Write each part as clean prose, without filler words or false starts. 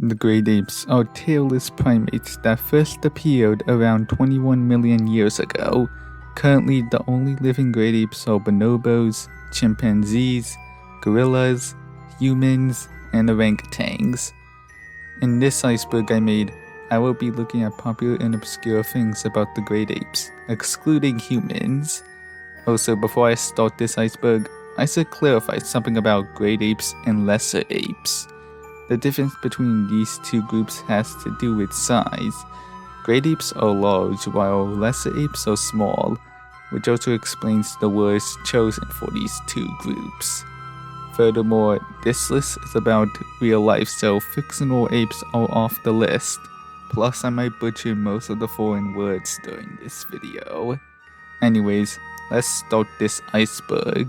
The great apes are tailless primates that first appeared around 21 million years ago. Currently, the only living great apes are bonobos, chimpanzees, gorillas, humans, and orangutans. In this iceberg I made, I will be looking at popular and obscure things about the great apes, excluding humans. Also, before I start this iceberg, I should clarify something about great apes and lesser apes. The difference between these two groups has to do with size. Great apes are large while lesser apes are small, which also explains the words chosen for these two groups. Furthermore, this list is about real life, so fictional apes are off the list. Plus, I might butcher most of the foreign words during this video. Anyways, let's start this iceberg.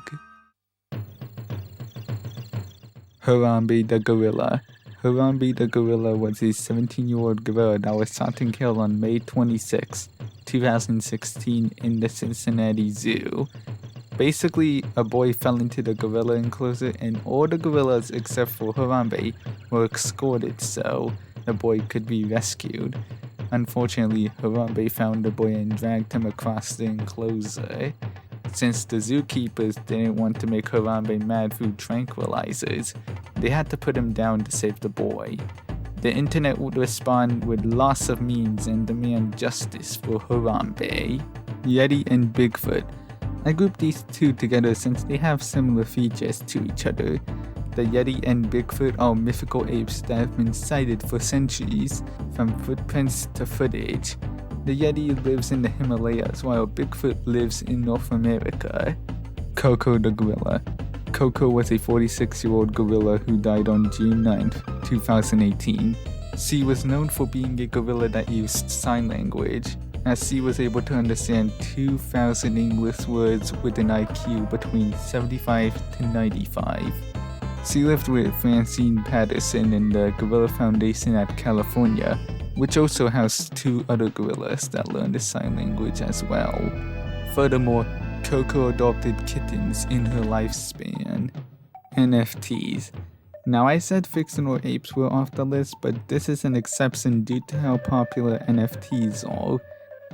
Harambe the gorilla. Harambe the gorilla was a 17-year-old gorilla that was shot and killed on May 26, 2016 in the Cincinnati Zoo. Basically, a boy fell into the gorilla enclosure and all the gorillas except for Harambe were escorted so the boy could be rescued. Unfortunately, Harambe found the boy and dragged him across the enclosure. Since the zookeepers didn't want to make Harambe mad through tranquilizers, they had to put him down to save the boy. The internet would respond with lots of memes and demand justice for Harambe. Yeti and Bigfoot. I grouped these two together since they have similar features to each other. The Yeti and Bigfoot are mythical apes that have been sighted for centuries, from footprints to footage. The Yeti lives in the Himalayas while Bigfoot lives in North America. Coco the gorilla. Coco was a 46-year-old gorilla who died on June 9, 2018. She was known for being a gorilla that used sign language, as she was able to understand 2,000 English words with an IQ between 75 to 95. She lived with Francine Patterson in the Gorilla Foundation at California, which also housed two other gorillas that learned the sign language as well. Furthermore, Coco adopted kittens in her lifespan. NFTs. Now I said fictional apes were off the list, but this is an exception due to how popular NFTs are.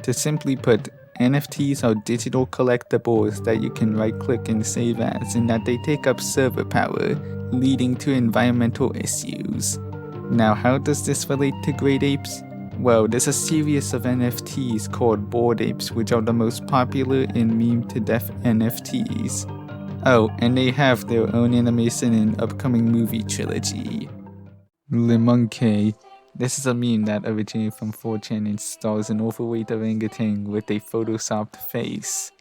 To simply put, NFTs are digital collectibles that you can right-click and save as, and that they take up server power, leading to environmental issues. Now, how does this relate to great apes? Well, there's a series of NFTs called Bored Apes, which are the most popular and meme-to-death NFTs. Oh, and they have their own animation and upcoming movie trilogy. Le Monkey. This is a meme that originated from 4chan and stars an overweight orangutan with a photoshopped face.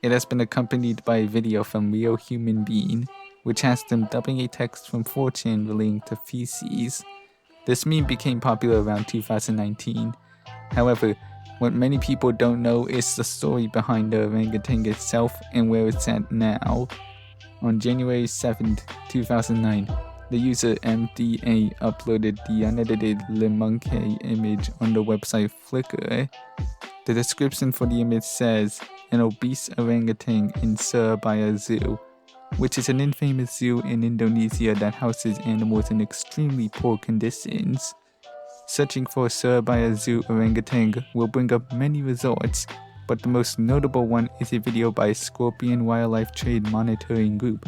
It has been accompanied by a video from Real Human Being, which has them dubbing a text from 4chan relating to feces. This meme became popular around 2019. However, what many people don't know is the story behind the orangutan itself and where it's at now. On January 7, 2009, the user MDA uploaded the unedited Le Monkey image on the website Flickr. The description for the image says, "An obese orangutan in Surabaya Zoo," which is an infamous zoo in Indonesia that houses animals in extremely poor conditions. Searching for Surabaya Zoo orangutan will bring up many results, but the most notable one is a video by Scorpion Wildlife Trade Monitoring Group,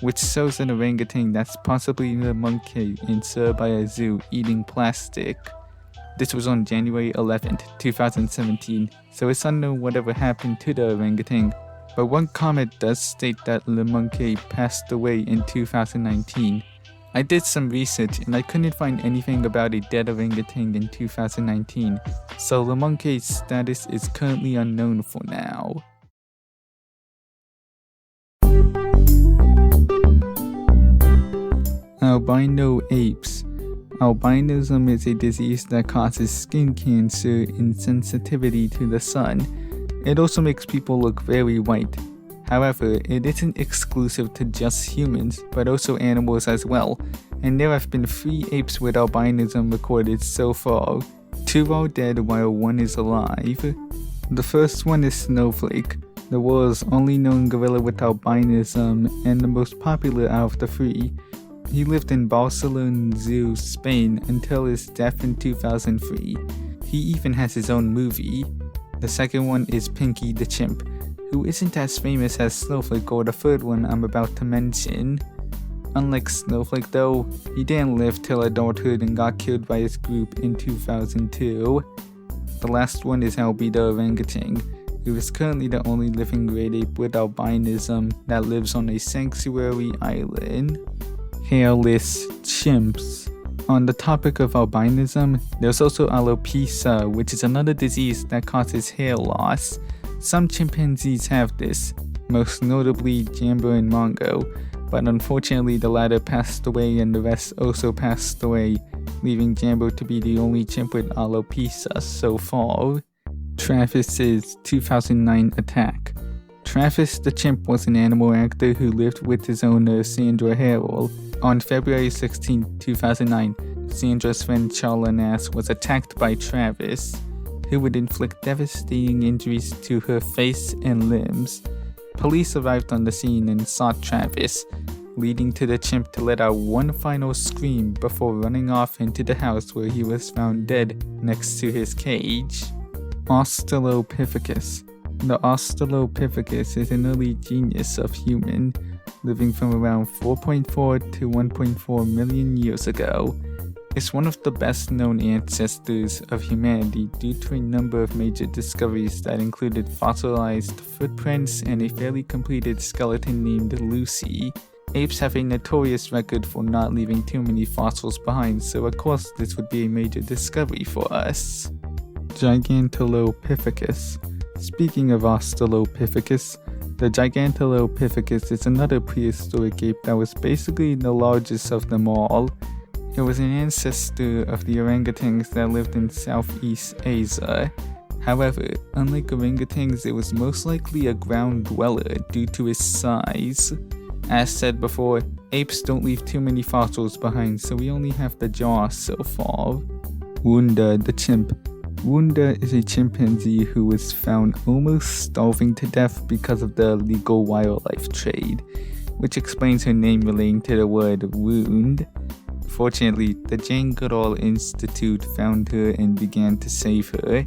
which shows an orangutan that's possibly the monkey in Surabaya Zoo eating plastic. This was on January 11, 2017, so it's unknown whatever happened to the orangutan, but one comment does state that Le Monkey passed away in 2019. I did some research and I couldn't find anything about a dead orangutan in 2019, so Le Monkey's status is currently unknown for now. Albino apes. Albinism is a disease that causes skin cancer and sensitivity to the sun. It also makes people look very white. However, it isn't exclusive to just humans, but also animals as well, and there have been 3 apes with albinism recorded so far. 2 are dead while 1 is alive. The first one is Snowflake, the world's only known gorilla with albinism and the most popular out of the 3. He lived in Barcelona Zoo, Spain until his death in 2003. He even has his own movie. The second one is Pinky the Chimp, who isn't as famous as Snowflake or the third one I'm about to mention. Unlike Snowflake though, he didn't live till adulthood and got killed by his group in 2002. The last one is Albie the orangutan, who is currently the only living great ape with albinism that lives on a sanctuary island. Hairless chimps. On the topic of albinism, there's also alopecia, which is another disease that causes hair loss. Some chimpanzees have this, most notably Jambo and Mongo, but unfortunately the latter passed away and the rest also passed away, leaving Jambo to be the only chimp with alopecia so far. Travis's 2009 attack. Travis the chimp was an animal actor who lived with his owner Sandra Harrell. On February 16, 2009, Sandra's friend Charla Nass was attacked by Travis, who would inflict devastating injuries to her face and limbs. Police arrived on the scene and sought Travis, leading to the chimp to let out one final scream before running off into the house where he was found dead next to his cage. Australopithecus. The Australopithecus is an early genius of human, living from around 4.4 to 1.4 million years ago. It's one of the best known ancestors of humanity due to a number of major discoveries that included fossilized footprints and a fairly completed skeleton named Lucy. Apes have a notorious record for not leaving too many fossils behind, so of course this would be a major discovery for us. Gigantolopithecus. Speaking of Australopithecus, the Gigantolopithecus is another prehistoric ape that was basically the largest of them all. It was an ancestor of the orangutans that lived in Southeast Asia. However, unlike orangutans, it was most likely a ground dweller due to its size. As said before, apes don't leave too many fossils behind, so we only have the jaw so far. Wunda the chimp. Wunda is a chimpanzee who was found almost starving to death because of the illegal wildlife trade, which explains her name relating to the word wound. Fortunately, the Jane Goodall Institute found her and began to save her.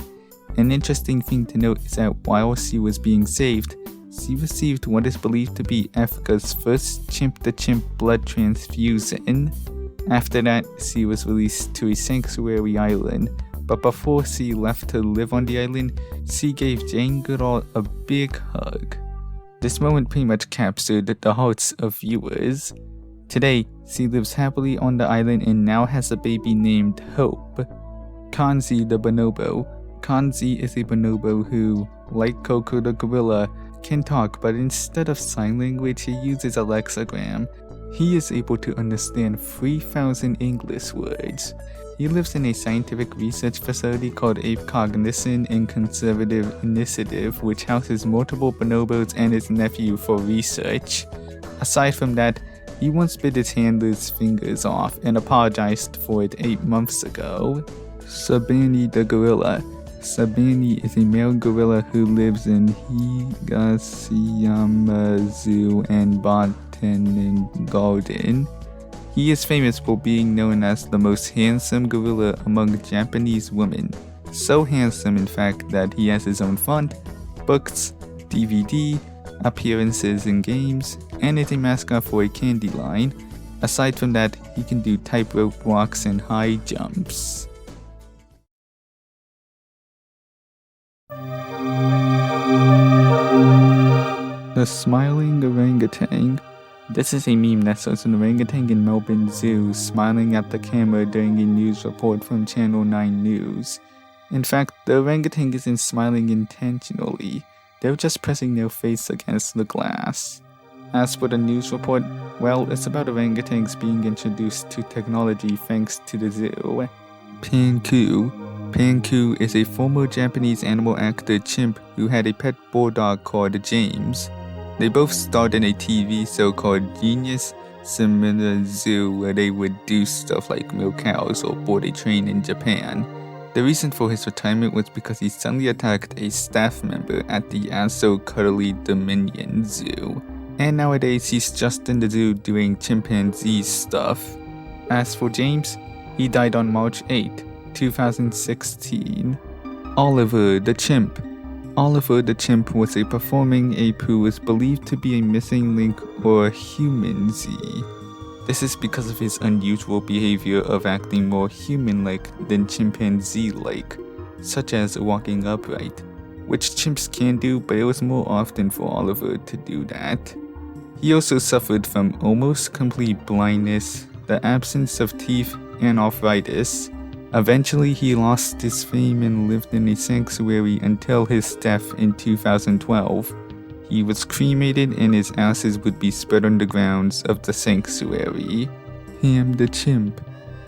An interesting thing to note is that while she was being saved, she received what is believed to be Africa's first chimp-to-chimp blood transfusion. After that, she was released to a sanctuary island, but before she left to live on the island, she gave Jane Goodall a big hug. This moment pretty much captured the hearts of viewers. Today, she lives happily on the island and now has a baby named Hope. Kanzi the bonobo. Kanzi is a bonobo who, like Coco the gorilla, can talk, but instead of sign language he uses a lexigram. He is able to understand 3,000 English words. He lives in a scientific research facility called Ape Cognition and Conservative Initiative, which houses multiple bonobos and his nephew for research. Aside from that, he once bit his handler's fingers off and apologized for it 8 months ago. Sabani the gorilla. Sabani is a male gorilla who lives in Higashiyama Zoo and Botanic Garden. He is famous for being known as the most handsome gorilla among Japanese women. So handsome in fact that he has his own font, books, DVD, appearances in games, and is a mascot for a candy line. Aside from that, he can do tightrope walks and high jumps. The smiling orangutan. This is a meme that shows an orangutan in Melbourne Zoo smiling at the camera during a news report from Channel 9 News. In fact, the orangutan isn't smiling intentionally. They're just pressing their face against the glass. As for the news report, well, it's about orangutans being introduced to technology thanks to the zoo. Panku. Panku is a former Japanese animal actor chimp who had a pet bulldog called James. They both starred in a TV show called Genius Similar Zoo where they would do stuff like milk cows or board a train in Japan. The reason for his retirement was because he suddenly attacked a staff member at the Aso Cuddly Dominion Zoo. and nowadays he's just in the zoo doing chimpanzee stuff. As for James, he died on March 8, 2016. Oliver the Chimp. Oliver the Chimp was a performing ape who was believed to be a missing link or human Z. This is because of his unusual behavior of acting more human-like than chimpanzee-like, such as walking upright, which chimps can do, but it was more often for Oliver to do that. He also suffered from almost complete blindness, the absence of teeth, and arthritis. Eventually, he lost his fame and lived in a sanctuary until his death in 2012. He was cremated and his ashes would be spread on the grounds of the sanctuary. Ham the Chimp.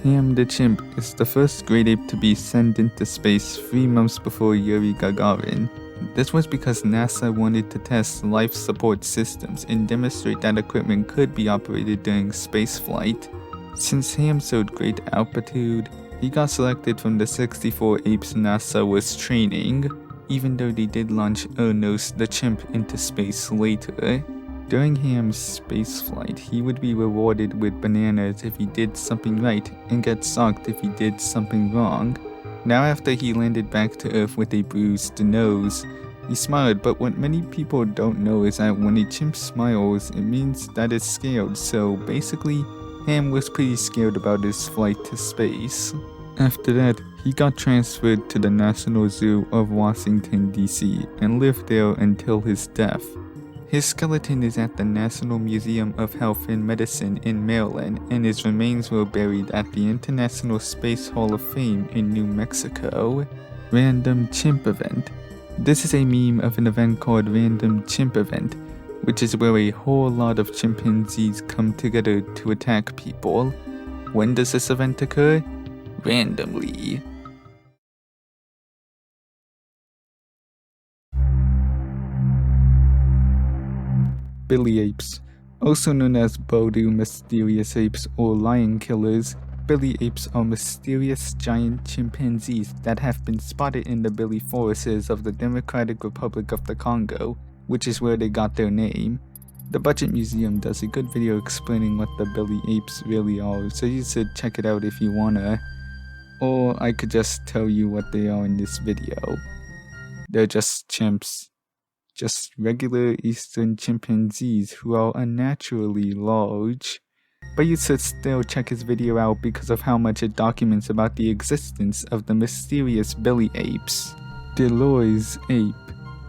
Ham the Chimp is the first great ape to be sent into space 3 months before Yuri Gagarin. This was because NASA wanted to test life support systems and demonstrate that equipment could be operated during spaceflight. Since Ham showed great altitude, he got selected from the 64 apes NASA was training, even though they did launch Ernest the Chimp into space later. During Ham's spaceflight, he would be rewarded with bananas if he did something right and get socked if he did something wrong. Now after he landed back to Earth with a bruised nose, he smiled, but what many people don't know is that when a chimp smiles, it means that it's scared, so basically, Ham was pretty scared about his flight to space. After that, he got transferred to the National Zoo of Washington, D.C. and lived there until his death. His skeleton is at the National Museum of Health and Medicine in Maryland, and his remains were buried at the International Space Hall of Fame in New Mexico. Random Chimp Event. This is a meme of an event called Random Chimp Event, which is where a whole lot of chimpanzees come together to attack people. When does this event occur? Randomly. Billy apes. Also known as Bodu mysterious apes or lion killers, Billy apes are mysterious giant chimpanzees that have been spotted in the Billy forests of the Democratic Republic of the Congo, which is where they got their name. The Budget Museum does a good video explaining what the Billy apes really are, so you should check it out if you wanna. Or I could just tell you what they are in this video. They're just chimps. Just regular eastern chimpanzees who are unnaturally large. But you should still check his video out because of how much it documents about the existence of the mysterious Billy apes. Deloy's ape.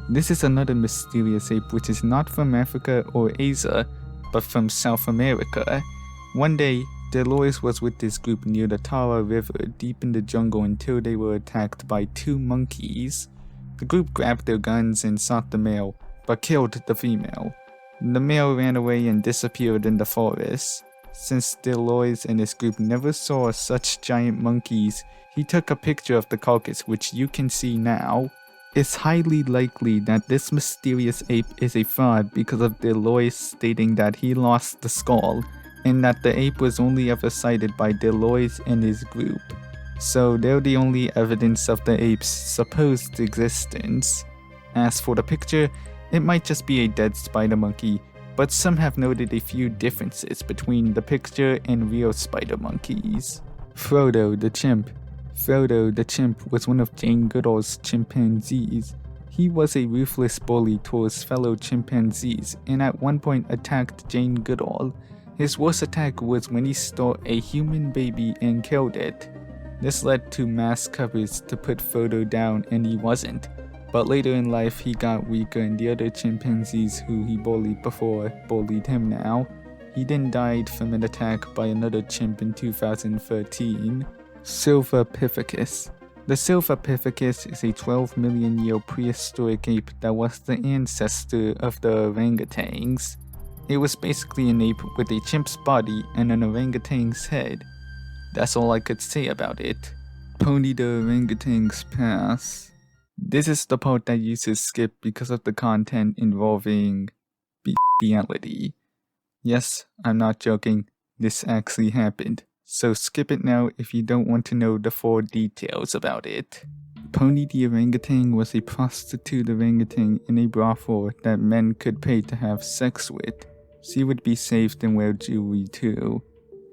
This is another mysterious ape which is not from Africa or Asia, but from South America. One day, Delois was with this group near the Tara River deep in the jungle until they were attacked by 2 monkeys. The group grabbed their guns and shot the male, but killed the female. The male ran away and disappeared in the forest. Since Delois and his group never saw such giant monkeys, he took a picture of the carcass, which you can see now. It's highly likely that this mysterious ape is a fraud because of Delois stating that he lost the skull, and that the ape was only ever sighted by Delois and his group. So they're the only evidence of the ape's supposed existence. As for the picture, it might just be a dead spider monkey, but some have noted a few differences between the picture and real spider monkeys. Frodo the Chimp. Frodo the Chimp was one of Jane Goodall's chimpanzees. He was a ruthless bully towards fellow chimpanzees and at one point attacked Jane Goodall. His worst attack was when he stole a human baby and killed it. This led to mass covers to put Frodo down, and he wasn't. But later in life he got weaker and the other chimpanzees who he bullied before bullied him now. He then died from an attack by another chimp in 2013. Silvopithecus. The Silvopithecus is a 12 million year prehistoric ape that was the ancestor of the orangutans. It was basically an ape with a chimp's body and an orangutan's head. That's all I could say about it. Pony the Orangutan's Pass. This is the part that you should skip because of the content involving bestiality. Yes, I'm not joking, this actually happened. So skip it now if you don't want to know the full details about it. Pony the orangutan was a prostitute orangutan in a brothel that men could pay to have sex with. she would be saved and wear jewelry too.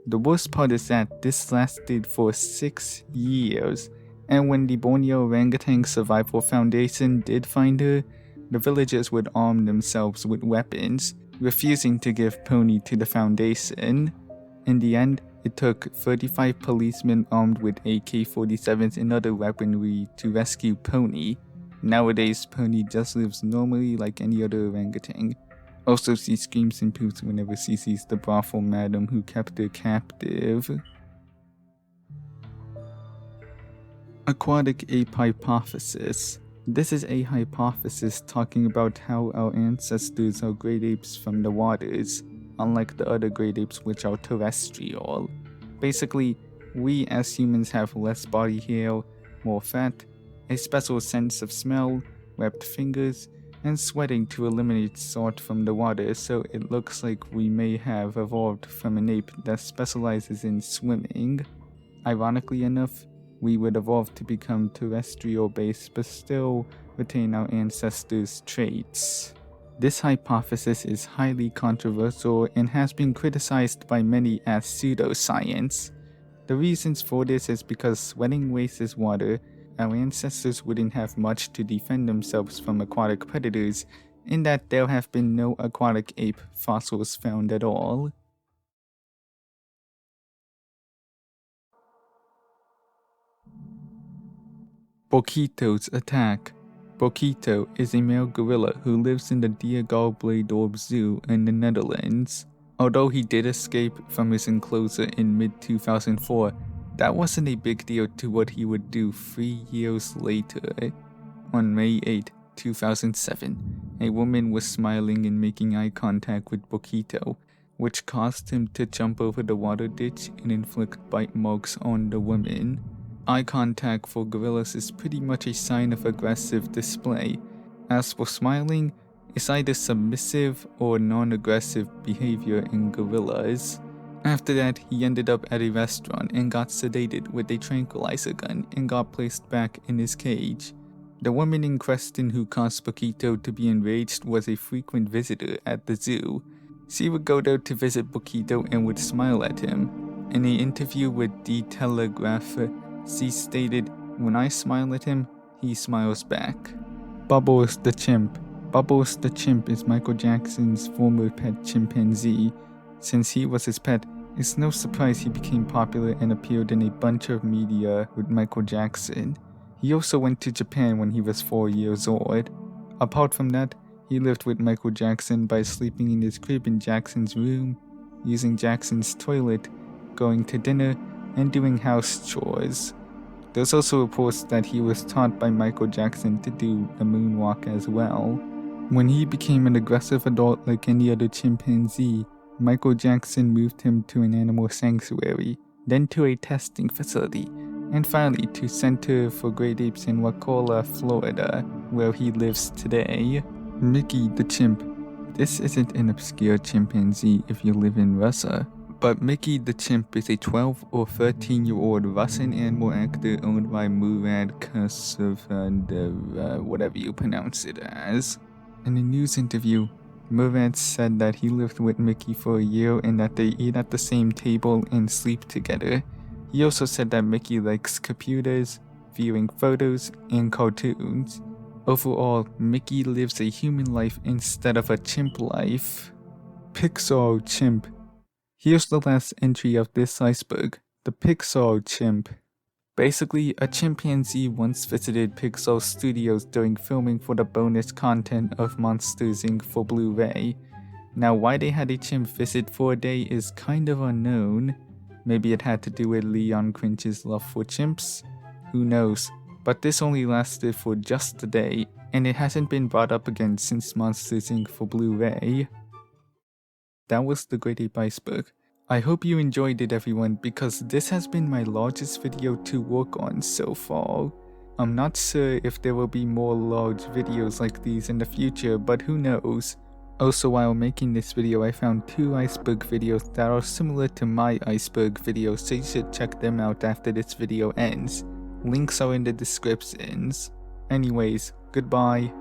The worst part is that this lasted for 6 years, and when the Borneo Orangutan Survival Foundation did find her, the villagers would arm themselves with weapons, refusing to give Pony to the foundation. In the end, it took 35 policemen armed with AK-47s and other weaponry to rescue Pony. Nowadays, Pony just lives normally like any other orangutan. Also, she screams and poops whenever she sees the brothel madam who kept her captive. Aquatic ape hypothesis. This is a hypothesis talking about how our ancestors are great apes from the waters, unlike the other great apes which are terrestrial. Basically, we as humans have less body hair, more fat, a special sense of smell, webbed fingers, and sweating to eliminate salt from the water, so it looks like we may have evolved from an ape that specializes in swimming. Ironically enough, we would evolve to become terrestrial based but still retain our ancestors' traits. This hypothesis is highly controversial and has been criticized by many as pseudoscience. The reasons for this is because sweating wastes water, our ancestors wouldn't have much to defend themselves from aquatic predators, in that there have been no aquatic ape fossils found at all. Boquito's attack. Boquito is a male gorilla who lives in the DAROGUE Zoo in the Netherlands. Although he did escape from his enclosure in mid-2004, that wasn't a big deal to what he would do 3 years later. On May 8, 2007, a woman was smiling and making eye contact with Boquito, which caused him to jump over the water ditch and inflict bite marks on the woman. Eye contact for gorillas is pretty much a sign of aggressive display. As for smiling, it's either submissive or non-aggressive behavior in gorillas. After that, he ended up at a restaurant and got sedated with a tranquilizer gun and got placed back in his cage. The woman in question who caused Boquito to be enraged was a frequent visitor at the zoo. She would go there to visit Boquito and would smile at him. In an interview with The Telegraph, she stated, "When I smile at him, he smiles back." Bubbles the chimp. Bubbles the chimp is Michael Jackson's former pet chimpanzee. Since he was his pet, it's no surprise he became popular and appeared in a bunch of media with Michael Jackson. He also went to Japan when he was 4 years old. Apart from that, he lived with Michael Jackson by sleeping in his crib in Jackson's room, using Jackson's toilet, going to dinner, and doing house chores. There's also reports that he was taught by Michael Jackson to do the moonwalk as well. When he became an aggressive adult like any other chimpanzee, Michael Jackson moved him to an animal sanctuary, then to a testing facility, and finally to Center for Great Apes in Wakulla, Florida, where he lives today. Mickey the chimp. This isn't an obscure chimpanzee if you live in Russia, but Mickey the chimp is a 12 or 13-year-old Russian animal actor owned by Murad Kasavandov, whatever you pronounce it as. In a news interview, Murad said that he lived with Mickey for a year and that they eat at the same table and sleep together. He also said that Mickey likes computers, viewing photos, and cartoons. Overall, Mickey lives a human life instead of a chimp life. Pixar chimp. Here's the last entry of this iceberg, the Pixar chimp. Basically, a chimpanzee once visited Pixar Studios during filming for the bonus content of Monsters Inc. for Blu-ray. Now, why they had a chimp visit for a day is kind of unknown. Maybe it had to do with Leon Cringe's love for chimps? Who knows? But this only lasted for just a day, and it hasn't been brought up again since Monsters Inc. for Blu-ray. That was the Great Ape Iceberg. I hope you enjoyed it, everyone, because this has been my largest video to work on so far. I'm not sure if there will be more large videos like these in the future, but who knows. Also, while making this video, I found 2 iceberg videos that are similar to my iceberg video, so you should check them out after this video ends. Links are in the descriptions. Anyways, goodbye.